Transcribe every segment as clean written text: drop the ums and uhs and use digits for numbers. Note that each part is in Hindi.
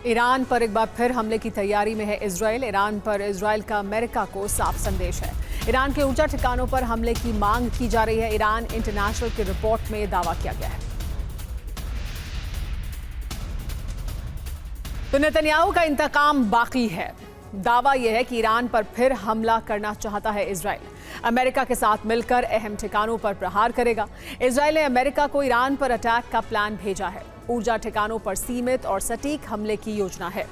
ईरान पर एक बार फिर हमले की तैयारी में है इजराइल। ईरान पर इजराइल का अमेरिका को साफ संदेश है। ईरान के ऊर्जा ठिकानों पर हमले की मांग की जा रही है। ईरान इंटरनेशनल की रिपोर्ट में दावा किया गया है। तो नेतन्याहू का इंतकाम बाकी है। दावा यह है कि ईरान पर फिर हमला करना चाहता है इजराइल। अमेरिका के साथ मिलकर अहम ठिकानों पर प्रहार करेगा। इजराइल ने अमेरिका को ईरान पर अटैक का प्लान भेजा है। ऊर्जा ठिकानों पर सीमित और सटीक हमले की योजना है।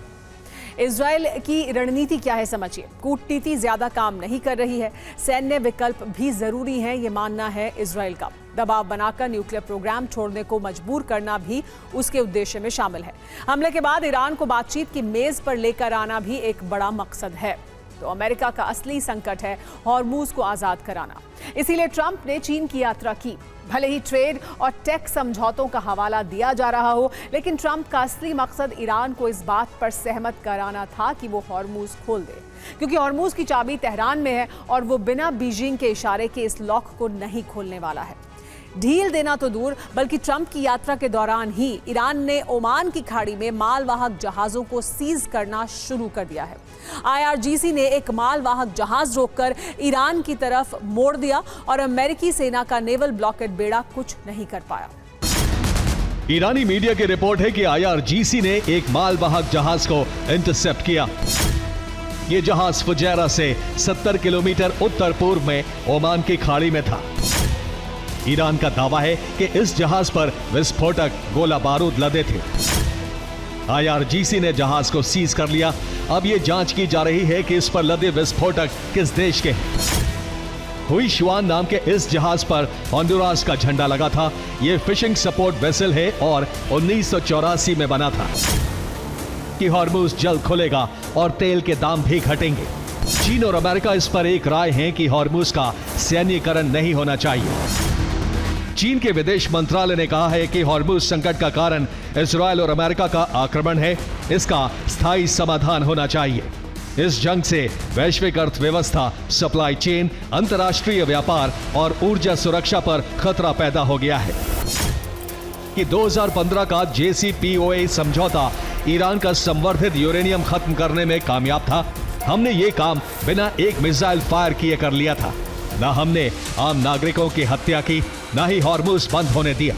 इजराइल की रणनीति क्या है समझिए। कूटनीति ज्यादा काम नहीं कर रही है, सैन्य विकल्प भी जरूरी है, ये मानना है इजराइल का। दबाव बनाकर न्यूक्लियर प्रोग्राम छोड़ने को मजबूर करना भी उसके उद्देश्य में शामिल है। हमले के बाद ईरान को बातचीत की मेज पर लेकर आना भी एक बड़ा मकसद है। तो अमेरिका का असली संकट है हॉर्मुज को आजाद कराना। इसीलिए ट्रंप ने चीन की यात्रा की। भले ही ट्रेड और टेक समझौतों का हवाला दिया जा रहा हो, लेकिन ट्रंप का असली मकसद ईरान को इस बात पर सहमत कराना था कि वो हॉर्मुज खोल दे, क्योंकि हॉर्मुज की चाबी तेहरान में है और वो बिना बीजिंग के इशारे के इस लॉक को नहीं खोलने वाला है। ढील देना तो दूर, बल्कि ट्रंप की यात्रा के दौरान ही ईरान ने ओमान की खाड़ी में मालवाहक जहाजों को सीज करना शुरू कर दिया है। IRGC ने एक मालवाहक जहाज रोककर ईरान की तरफ मोड़ दिया और अमेरिकी सेना का नेवल ब्लॉकेड बेड़ा कुछ नहीं कर पाया। ईरानी मीडिया की रिपोर्ट है कि IRGC ने एक मालवाहक जहाज को इंटरसेप्ट किया। ये जहाज फुजैरा से 70 किलोमीटर उत्तर पूर्व में ओमान की खाड़ी में था। ईरान का दावा है कि इस जहाज पर विस्फोटक गोला बारूद लदे थे। IRGC ने जहाज को सीज कर लिया। अब यह जांच की जा रही है कि इस पर लदे विस्फोटक किस देश के हैं। हुई शुआन नाम के इस जहाज पर होंडुरास का झंडा लगा था। यह फिशिंग सपोर्ट वेसल है और 1984 में बना था कि हॉर्मुज जल्द खुलेगा और तेल के दाम भी घटेंगे। चीन और अमेरिका इस पर एक राय है कि हॉर्मुज का सैन्यीकरण नहीं होना चाहिए। चीन के विदेश मंत्रालय ने कहा है कि हॉर्मुज संकट का कारण इजराइल और अमेरिका का आक्रमण है। इसका स्थायी समाधान होना चाहिए। इस जंग से वैश्विक अर्थव्यवस्था, सप्लाई चेन, अंतर्राष्ट्रीय व्यापार और ऊर्जा सुरक्षा पर खतरा पैदा हो गया है कि 2015 का JCPOA समझौता ईरान का संवर्धित यूरेनियम खत्म करने में कामयाब था। हमने ये काम बिना एक मिसाइल फायर किए कर लिया था। न हमने आम नागरिकों की हत्या की, न ही हॉर्मुज बंद होने दिया।